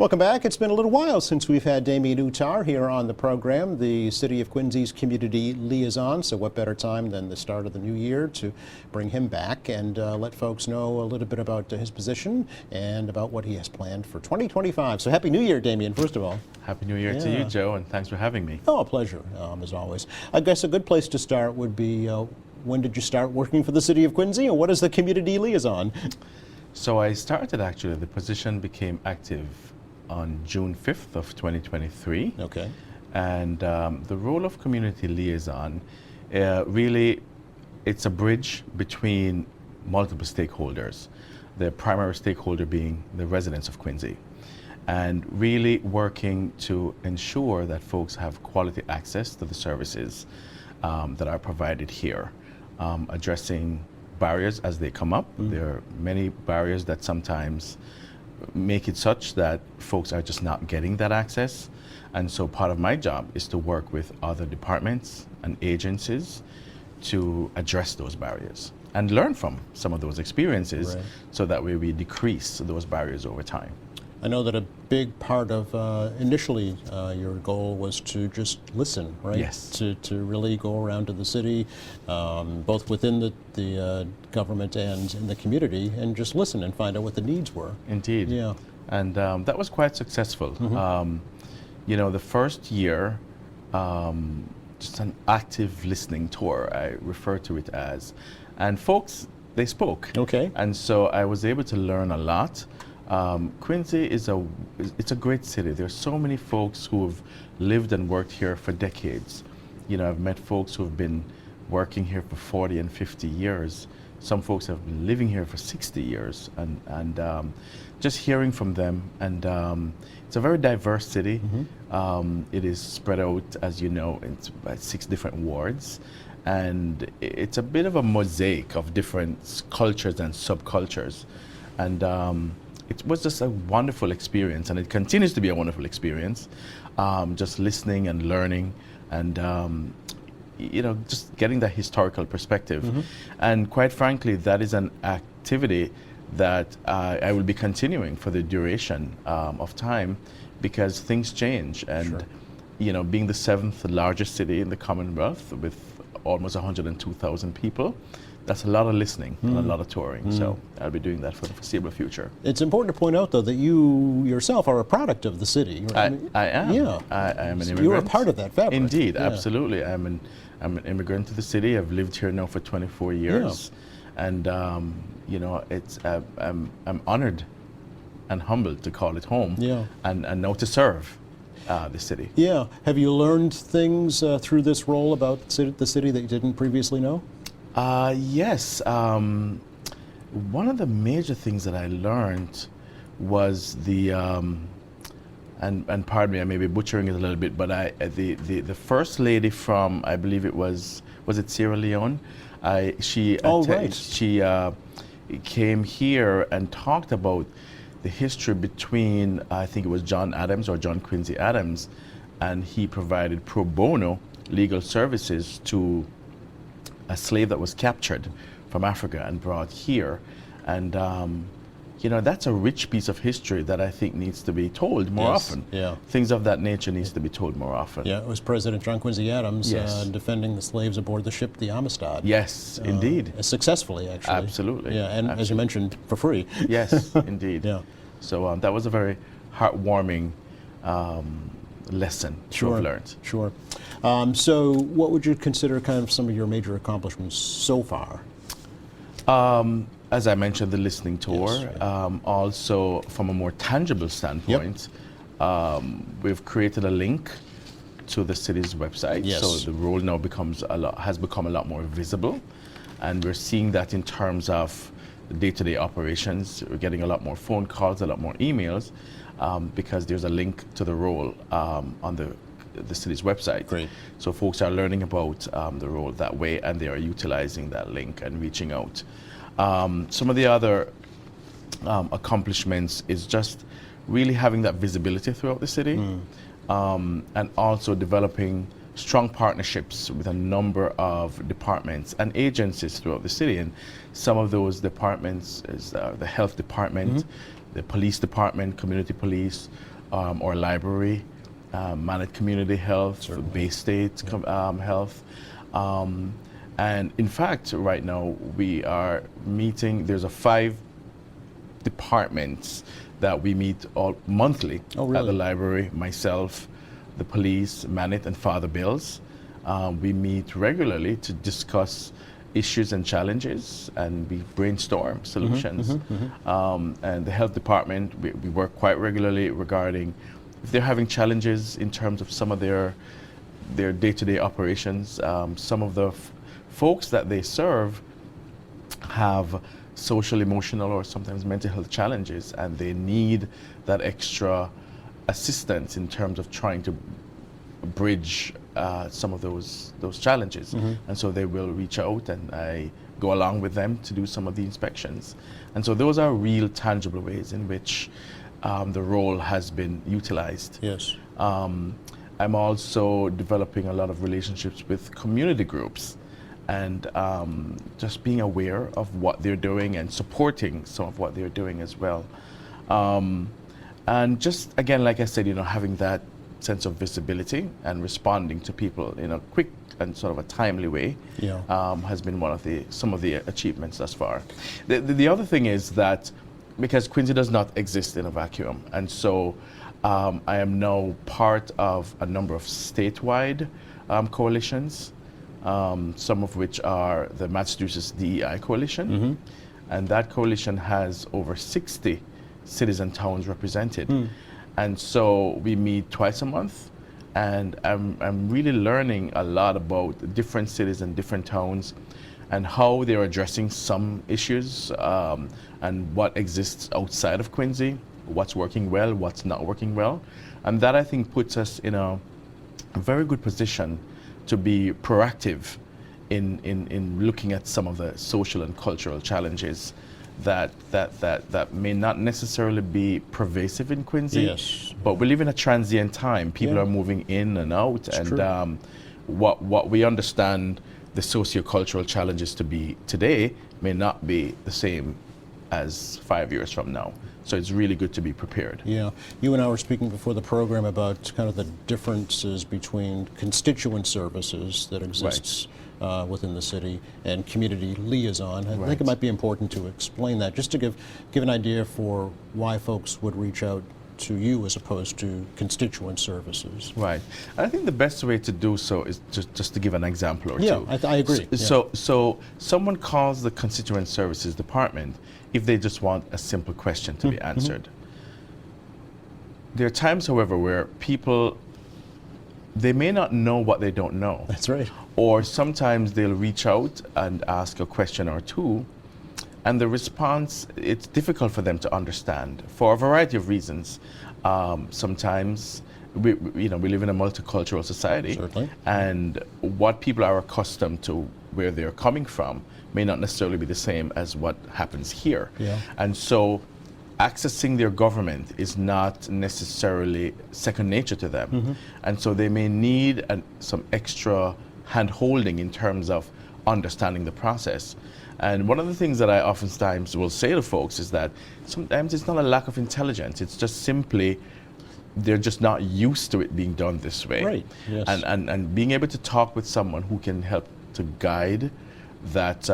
Welcome back. It's been a little while since we've had Damien Uttar here on the program, the City of Quincy's Community Liaison. So what better time than the start of the new year to bring him back and let folks know a little bit about his position and about what he has planned for 2025. So Happy New Year, Damien, first of all. Happy New Year to you, Joe, and thanks for having me. Oh, a pleasure, as always. I guess a good place to start would be when did you start working for the City of Quincy, and what is the Community Liaison? So I started, actually, the position became active on June 5th of 2023. Okay. And the role of community liaison, really, it's a bridge between multiple stakeholders, the primary stakeholder being the residents of Quincy, and really working to ensure that folks have quality access to the services that are provided here, addressing barriers as they come up. There are many barriers that sometimes make it such that folks are just not getting that access. And so part of my job is to work with other departments and agencies to address those barriers and learn from some of those experiences, right, so that way we decrease those barriers over time. I know that a big part of initially your goal was to just listen, right? Yes. To really go around to the city, both within the government and in the community, and just listen and find out what the needs were. Indeed. Yeah. And that was quite successful. You know, the first year, just an active listening tour, I refer to it as, and folks, they spoke. Okay. And so I was able to learn a lot. Quincy is it's a great city. There's so many folks who have lived and worked here for decades. You know, I've met folks who have been working here for 40 and 50 years. Some folks have been living here for 60 years, and just hearing from them. And it's a very diverse city. It is spread out, as you know, into about 6 different wards. And it's a bit of a mosaic of different cultures and subcultures. And it was just a wonderful experience, and it continues to be a wonderful experience, just listening and learning and you know, just getting that historical perspective. And quite frankly, that is an activity that I will be continuing for the duration of time, because things change. And Sure. you know, being the 7th largest city in the Commonwealth with almost 102,000 people, that's a lot of listening and a lot of touring. So I'll be doing that for the foreseeable future. It's important to point out, though, that you yourself are a product of the city. Right? I am. Yeah. I am an immigrant. You're a part of that fabric. Indeed, Yeah. absolutely. I'm an immigrant to the city. I've lived here now for 24 years. And you know, I'm honored and humbled to call it home. Yeah. And now to serve the city. Yeah. Have you learned things through this role about the city that you didn't previously know? Yes. One of the major things that I learned was the, and pardon me, I may be butchering it a little bit, but the first lady from, I believe it was it Sierra Leone? She came here and talked about the history between, I think it was John Adams or John Quincy Adams, and he provided pro bono legal services to a slave that was captured from Africa and brought here. And you know, that's a rich piece of history that I think needs to be told more often. Yeah. Things of that nature needs to be told more often. Yeah, it was President John Quincy Adams Yes. Defending the slaves aboard the ship, the Amistad. Yes, indeed. Successfully, actually. Absolutely. Yeah, and as you mentioned, for free. Yes, indeed. Yeah. So that was a very heartwarming lesson to have learned. Sure. So what would you consider kind of some of your major accomplishments so far? As I mentioned, the listening tour. Yes, right. Also, from a more tangible standpoint, we've created a link to the city's website. Yes. So the role now has become a lot more visible, and we're seeing that in terms of day-to-day operations. We're getting a lot more phone calls, a lot more emails, because there's a link to the role on the city's website. Great. So folks are learning about the role that way, and they are utilizing that link and reaching out. Some of the other accomplishments is just really having that visibility throughout the city, and also developing strong partnerships with a number of departments and agencies throughout the city. And some of those departments is the health department, the police department, community police, or library, Manatee Community Health, Bay State Health. And in fact, right now we are meeting, there's 5 departments that we meet all monthly at the library, myself, the police, Manatee, and Father Bills. We meet regularly to discuss issues and challenges, and we brainstorm solutions. And the health department, we work quite regularly regarding if they're having challenges in terms of some of their day-to-day operations. Some of the folks that they serve have social, emotional, or sometimes mental health challenges, and they need that extra assistance in terms of trying to bridge some of those challenges. And so they will reach out, and I go along with them to do some of the inspections. And so those are real tangible ways in which the role has been utilized. Yes. I'm also developing a lot of relationships with community groups, and just being aware of what they're doing and supporting some of what they're doing as well. And just, again, like I said, having that sense of visibility and responding to people in a quick and sort of a timely way has been some of the achievements thus far. The other thing is that because Quincy does not exist in a vacuum, and so I am now part of a number of statewide coalitions, some of which are the Massachusetts DEI Coalition, and that coalition has over 60 cities and towns represented. And so we meet twice a month, and I'm really learning a lot about different cities and different towns and how they're addressing some issues, and what exists outside of Quincy, what's working well, what's not working well. And that, I think, puts us in a very good position to be proactive in looking at some of the social and cultural challenges that may not necessarily be pervasive in Quincy. Yes. But we live in a transient time. People are moving in and out, and what we understand the sociocultural challenges to be today may not be the same as 5 years from now. So it's really good to be prepared. Yeah. You and I were speaking before the program about kind of the differences between constituent services that exists within the city and community liaison. I think it might be important to explain that, just to give an idea for why folks would reach out to you as opposed to constituent services. Right. And I think the best way to do so is just to give an example or two. Yeah, I agree. So someone calls the constituent services department if they just want a simple question to be answered. There are times, however, where people, they may not know what they don't know. That's right. Or sometimes they'll reach out and ask a question or two, and the response, it's difficult for them to understand for a variety of reasons. Sometimes we live in a multicultural society. Certainly. And what people are accustomed to, where they're coming from, may not necessarily be the same as what happens here. Yeah. And so accessing their government is not necessarily second nature to them. And so they may need some extra hand-holding in terms of understanding the process. And one of the things that I oftentimes will say to folks is that sometimes it's not a lack of intelligence, it's just simply they're just not used to it being done this way. Right, yes. And being able to talk with someone who can help to guide that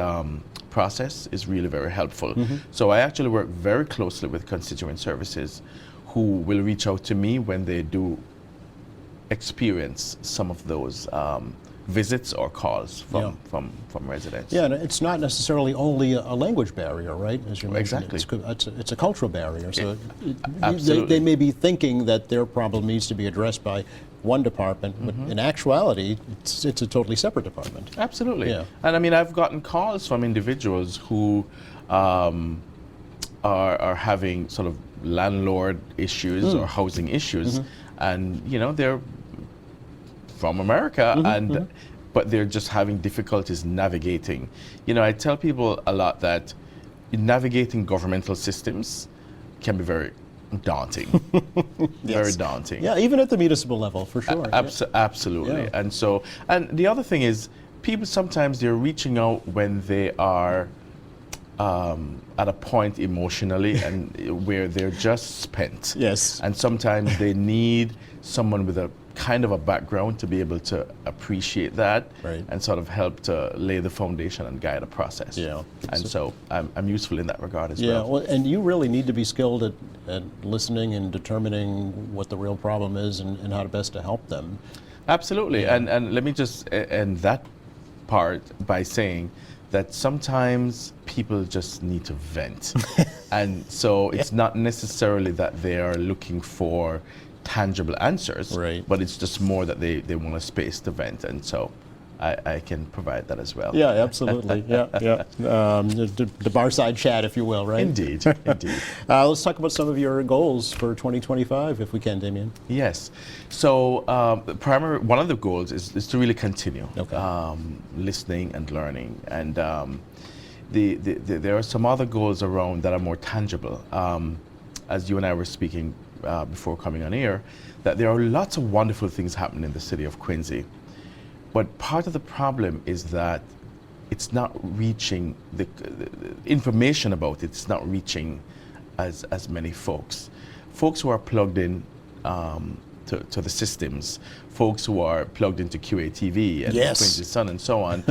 process is really very helpful. So I actually work very closely with constituent services who will reach out to me when they do experience some of those visits or calls from residents. Yeah, and it's not necessarily only a language barrier, right? As you mentioned, Exactly. it's a cultural barrier. So Absolutely. they may be thinking that their problem needs to be addressed by one department, but in actuality, it's a totally separate department. Absolutely. Yeah. And I mean, I've gotten calls from individuals who are having sort of landlord issues or housing issues, and they're from America, but they're just having difficulties navigating. I tell people a lot that navigating governmental systems can be very daunting. Very daunting. Yeah, even at the municipal level, for sure. Absolutely. Yeah. And the other thing is, people sometimes they're reaching out when they are at a point emotionally and where they're just spent. Yes. And sometimes they need someone with a kind of a background to be able to appreciate that Right. and sort of help to lay the foundation and guide a process. Yeah. And so I'm useful in that regard as Yeah, well. well, and you really need to be skilled at listening and determining what the real problem is and how to best to help them. Absolutely. Yeah. And let me just end that part by saying that sometimes people just need to vent. And so it's not necessarily that they are looking for tangible answers, Right. but it's just more that they want a space to vent. And so I can provide that as well. Yeah, absolutely. Yeah, yeah. The bar side chat, if you will, right? Indeed, indeed. Let's talk about some of your goals for 2025, if we can, Damien. Yes. So one of the goals is to really continue Okay. listening and learning. And there are some other goals around that are more tangible. As you and I were speaking before coming on air, that there are lots of wonderful things happening in the city of Quincy. But part of the problem is that it's not reaching, the information about it's not reaching as many folks. Folks who are plugged in to the systems, folks who are plugged into QATV and Yes. Quincy Sun and so on,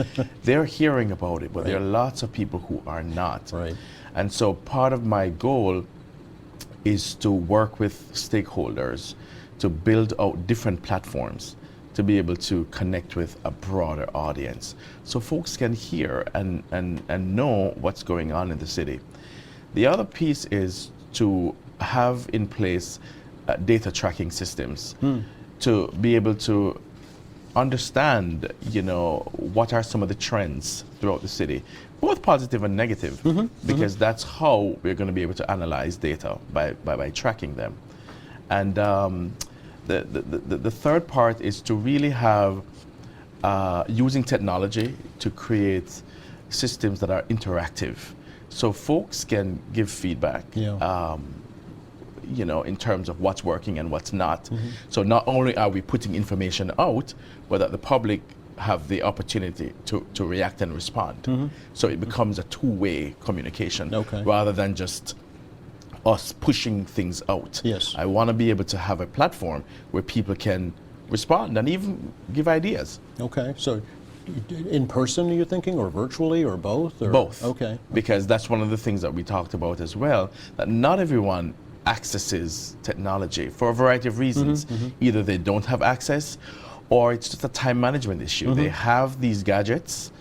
they're hearing about it, but Right. there are lots of people who are not. Right. And so part of my goal is to work with stakeholders to build out different platforms to be able to connect with a broader audience so folks can hear and know what's going on in the city. The other piece is to have in place data tracking systems to be able to understand, what are some of the trends throughout the city, both positive and negative, because that's how we're going to be able to analyze data by tracking them. And the third part is to really have using technology to create systems that are interactive, so folks can give feedback. Yeah. In terms of what's working and what's not. So not only are we putting information out, but that the public have the opportunity to react and respond. So it becomes a two-way communication Okay. rather than just us pushing things out. Yes. I want to be able to have a platform where people can respond and even give ideas. Okay. So in person, are you thinking, or virtually, or both? Or? Both. Okay. Because that's one of the things that we talked about as well, that not everyone accesses technology for a variety of reasons. Either they don't have access, or it's just a time management issue. They have these gadgets,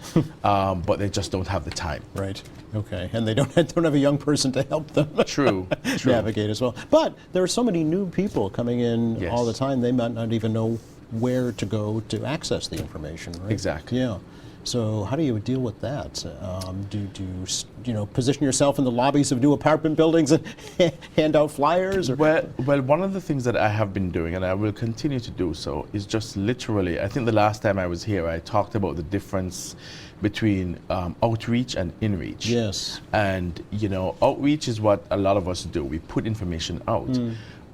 but they just don't have the time. Right. Okay. And they don't have a young person to help them True. navigate as well. But there are so many new people coming in Yes. all the time. They might not even know where to go to access the information. Right? Exactly. Yeah. So how do you deal with that? Do you position yourself in the lobbies of new apartment buildings and hand out flyers? Or? Well, one of the things that I have been doing, and I will continue to do so, is just literally, I think the last time I was here, I talked about the difference between outreach and inreach. Yes. And, outreach is what a lot of us do. We put information out.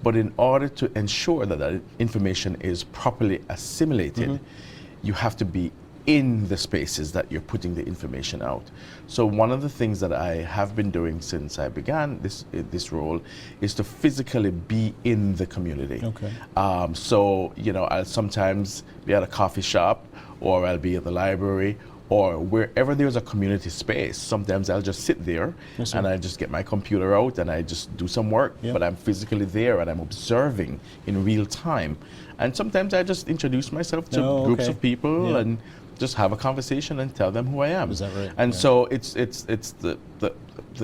But in order to ensure that that information is properly assimilated, you have to be in the spaces that you're putting the information out. So one of the things that I have been doing since I began this role is to physically be in the community. Okay. So, I'll sometimes be at a coffee shop, or I'll be at the library, or wherever there's a community space. Sometimes I'll just sit there Yes, sir. and I just get my computer out and I just do some work, Yeah. but I'm physically there and I'm observing in real time. And sometimes I just introduce myself to Oh, groups okay. of people Yeah. and just have a conversation and tell them who I am. Is that right? And Yeah. so it's the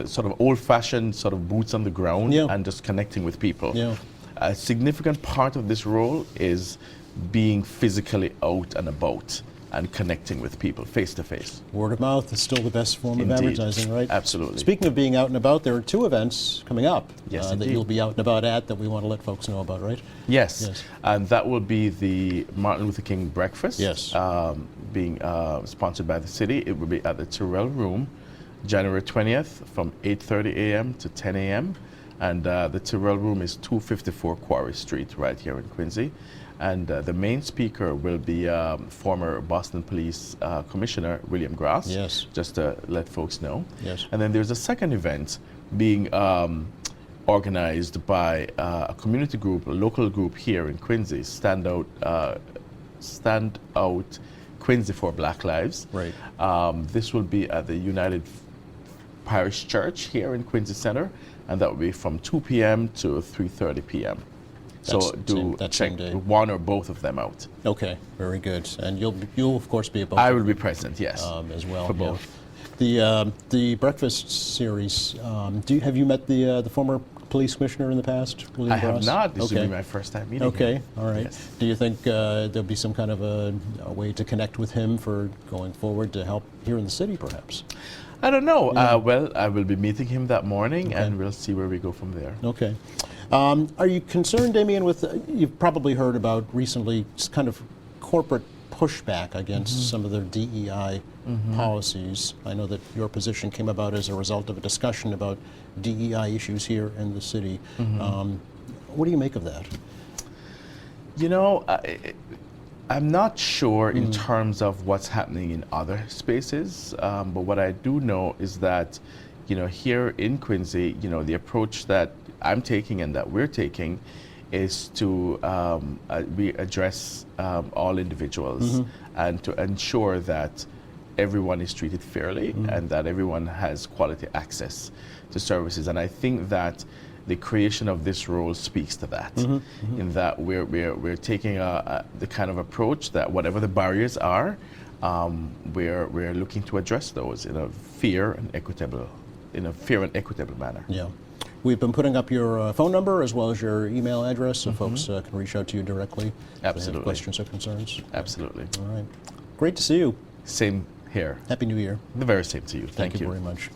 sort of old-fashioned sort of boots on the ground Yeah. and just connecting with people. Yeah. A significant part of this role is being physically out and about and connecting with people face to face. Word of mouth is still the best form of Indeed. advertising, right? Absolutely. Speaking of being out and about, there are two events coming up Yes, that indeed. you'll be out and about at that we want to let folks know about, right? Yes. Yes. And that will be the Martin Luther King breakfast. Yes. Being sponsored by the city. It will be at the Terrell Room, January 20th from 8:30 a.m. to 10 a.m. And the Tyrrell Room is 254 Quarry Street, right here in Quincy. And the main speaker will be former Boston Police Commissioner William Grass. Yes. Just to let folks know. Yes. And then there's a second event being organized by a community group, a local group here in Quincy, Stand Out Quincy for Black Lives. Right. This will be at the United Parish Church here in Quincy Center, and that will be from 2 p.m. to 3:30 p.m. So That check same day. one or both of them out. Okay, very good. And you'll of course be at both. I will be present, yes, as well for yeah. both. The breakfast series. Have you met the former police commissioner in the past, William I have Grass? not. This will Okay. be my first time meeting Okay, him. all right. Yes. Do you think there'll be some kind of a way to connect with him for going forward to help here in the city, perhaps? I don't know. Well, I will be meeting him that morning, and we'll see where we go from there. Okay. Are you concerned, Damien, with, you've probably heard about recently kind of corporate pushback against some of their DEI policies. I know that your position came about as a result of a discussion about DEI issues here in the city. What do you make of that? You know, I'm not sure in terms of what's happening in other spaces, but what I do know is that, you know, here in Quincy, you know, the approach that I'm taking and that we're taking is to we address all individuals and to ensure that everyone is treated fairly and that everyone has quality access to services. And I think that the creation of this role speaks to that, in that we're taking the kind of approach that whatever the barriers are, we're looking to address those in a fair and equitable manner. Yeah. We've been putting up your phone number as well as your email address so folks can reach out to you directly if they have Absolutely. questions or concerns. Absolutely. All right. Great to see you. Same here. Happy New Year. The very same to you. Thank you you. very much.